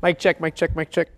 Mic check, mic check, mic check.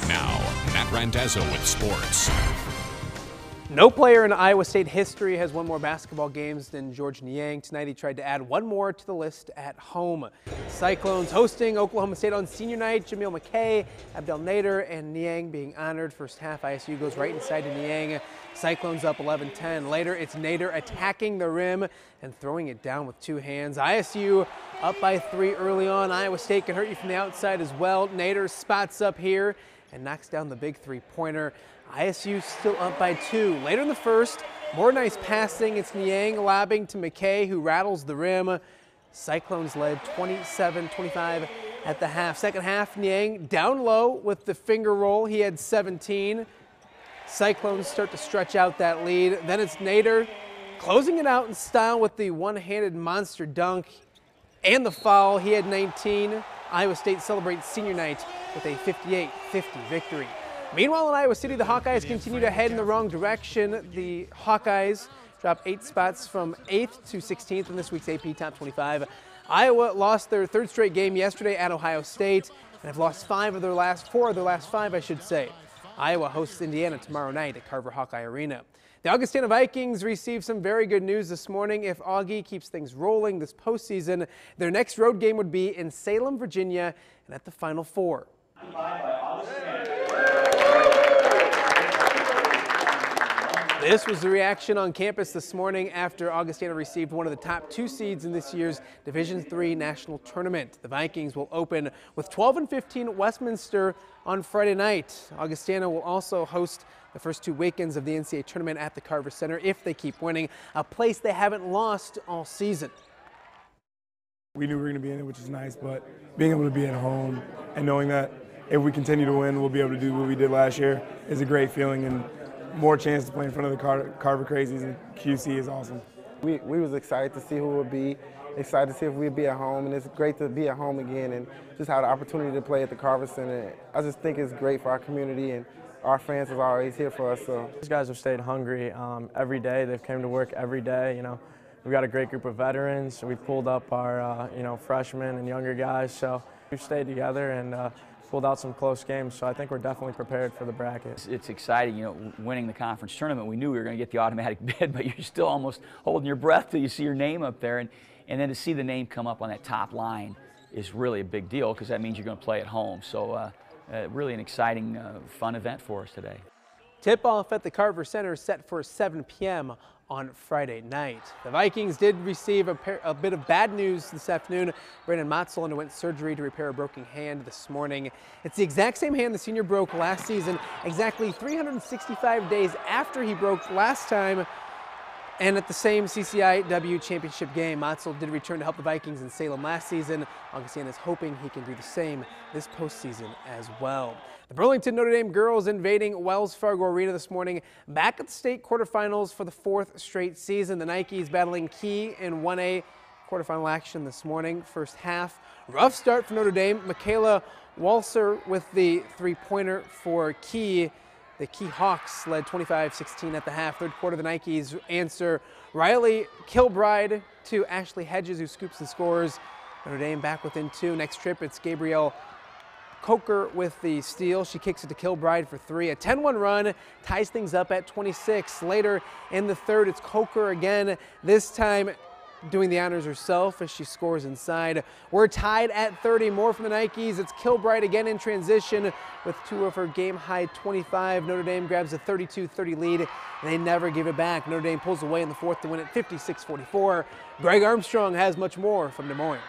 Now, Matt Randazzo with sports. No player in Iowa State history has won more basketball games than Georges Niang. Tonight he tried to add one more to the list at home. Cyclones hosting Oklahoma State on senior night. Jamil McKay, Abdel Nader, and Niang being honored. First half, ISU goes right inside to Niang. Cyclones up 11-10. Later, it's Nader attacking the rim and throwing it down with two hands. ISU up by 3 early on. Iowa State can hurt you from the outside as well. Nader spots up here and knocks down the big three-pointer. ISU still up by 2. Later in the first, more nice passing. It's Niang lobbing to McKay, who rattles the rim. Cyclones led 27-25 at the half. Second half, Niang down low with the finger roll. He had 17. Cyclones start to stretch out that lead. Then it's Nader closing it out in style with the one-handed monster dunk and the foul. He had 19. Iowa State celebrates senior night with a 58-50 victory. Meanwhile, in Iowa City, the Hawkeyes continue to head in the wrong direction. The Hawkeyes drop 8 spots from 8th to 16th in this week's AP Top 25. Iowa lost their 3rd straight game yesterday at Ohio State and have lost 4 of their last 5, I should say. Iowa hosts Indiana tomorrow night at Carver Hawkeye Arena. The Augustana Vikings received some very good news this morning. If Augie keeps things rolling this postseason, their next road game would be in Salem, Virginia, and at the Final Four. This was the reaction on campus this morning after Augustana received one of the top 2 seeds in this year's Division III National Tournament. The Vikings will open with 12-15 Westminster on Friday night. Augustana will also host the first 2 weekends of the NCAA tournament at the Carver Center if they keep winning, a place they haven't lost all season. We knew we were going to be in it, which is nice, but being able to be at home and knowing that if we continue to win, we'll be able to do what we did last year is a great feeling, and more chance to play in front of the Carver Crazies and QC is awesome. We was excited to see who would be, excited to see if we'd be at home, and it's great to be at home again and just have the opportunity to play at the Carver Center. I just think it's great for our community, and our fans are always here for us. So these guys have stayed hungry every day. They've come to work every day. You know, we've got a great group of veterans. We pulled up our freshmen and younger guys. So we've stayed together and pulled out some close games, so I think we're definitely prepared for the bracket. It's exciting, you know, winning the conference tournament. We knew we were going to get the automatic bid, but you're still almost holding your breath till you see your name up there. And then to see the name come up on that top line is really a big deal because that means you're going to play at home. So really an exciting, fun event for us today. Tip-off at the Carver Center set for 7 p.m. on Friday night. The Vikings did receive a bit of bad news this afternoon. Brandon Motzel underwent surgery to repair a broken hand this morning. It's the exact same hand the senior broke last season, exactly 365 days after he broke last time. And at the same CCIW championship game, Motzel did return to help the Vikings in Salem last season. Augustana is hoping he can do the same this postseason as well. The Burlington Notre Dame girls invading Wells Fargo Arena this morning, back at the state quarterfinals for the 4th straight season. The Nikes battling Key in 1A quarterfinal action this morning. First half, rough start for Notre Dame. Michaela Walser with the 3-pointer for Key. The Key Hawks led 25-16 at the half. Third quarter, the Nikes answer. Riley Kilbride to Ashley Hedges, who scoops and scores. Notre Dame back within 2. Next trip, it's Gabrielle Coker with the steal. She kicks it to Kilbride for 3. A 10-1 run ties things up at 26. Later in the third, it's Coker again, this time doing the honors herself as she scores inside. We're tied at 30. More from the Nikes. It's Kilbride again in transition with 2 of her game-high 25. Notre Dame grabs a 32-30 lead, and they never give it back. Notre Dame pulls away in the fourth to win it 56-44. Greg Armstrong has much more from Des Moines.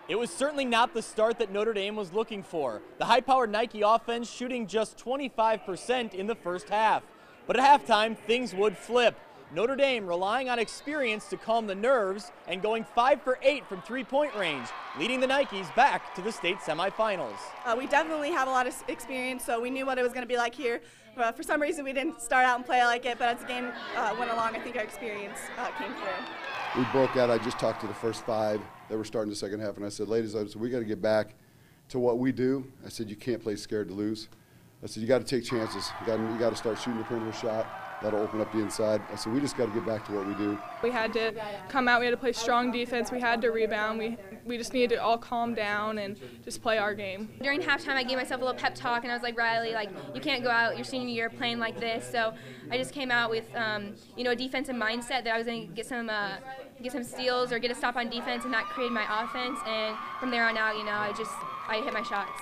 It was certainly not the start that Notre Dame was looking for. The high-powered Nike offense shooting just 25% in the first half. But at halftime, things would flip. Notre Dame relying on experience to calm the nerves and going 5 for 8 from three-point range, leading the Nikes back to the state semifinals. We definitely have a lot of experience, so we knew what it was going to be like here. For some reason, we didn't start out and play like it, but as the game went along, I think our experience came through. We broke out. I just talked to the first 5 that were starting the second half, and I said, ladies, we got to get back to what we do. I said, you can't play scared to lose. I said, you got to take chances. You got to start shooting the perimeter shot. That'll open up the inside. I said, we just got to get back to what we do. We had to come out. We had to play strong defense. We had to rebound. We just needed to all calm down and just play our game. During halftime, I gave myself a little pep talk, and I was like, Riley, you can't go out your senior year playing like this. So I just came out with, a defensive mindset that I was going to get some steals or get a stop on defense, and that created my offense. And from there on out, I hit my shots.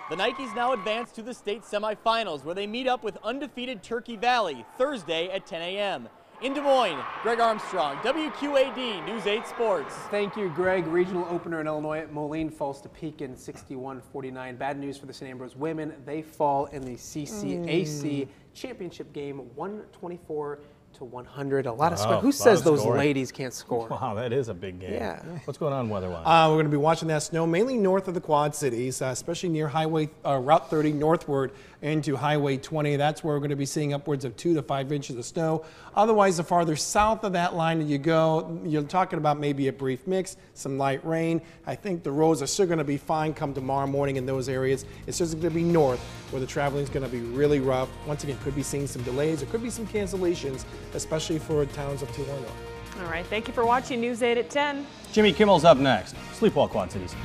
The Nikes now advance to the state semifinals, where they meet up with undefeated Turkey Valley Thursday at 10 a.m. In Des Moines, Greg Armstrong, WQAD News 8 Sports. Thank you, Greg. Regional opener in Illinois, Moline falls to Pekin 61-49. Bad news for the St. Ambrose women. They fall in the CCAC championship game 124-100. A lot of score. Who says those ladies can't score? Wow, that is a big game. Yeah. What's going on weather-wise? We're going to be watching that snow mainly north of the Quad Cities, especially near Route 30 northward into Highway 20. That's where we're going to be seeing upwards of 2 to 5 inches of snow. Otherwise, the farther south of that line that you go, you're talking about maybe a brief mix, some light rain. I think the roads are still going to be fine come tomorrow morning in those areas. It's just going to be north where the traveling is going to be really rough. Once again, could be seeing some delays. There could be some cancellations, especially for towns up to our north. All right, thank you for watching News 8 at 10. Jimmy Kimmel's up next. Sleep well, Quad Cities.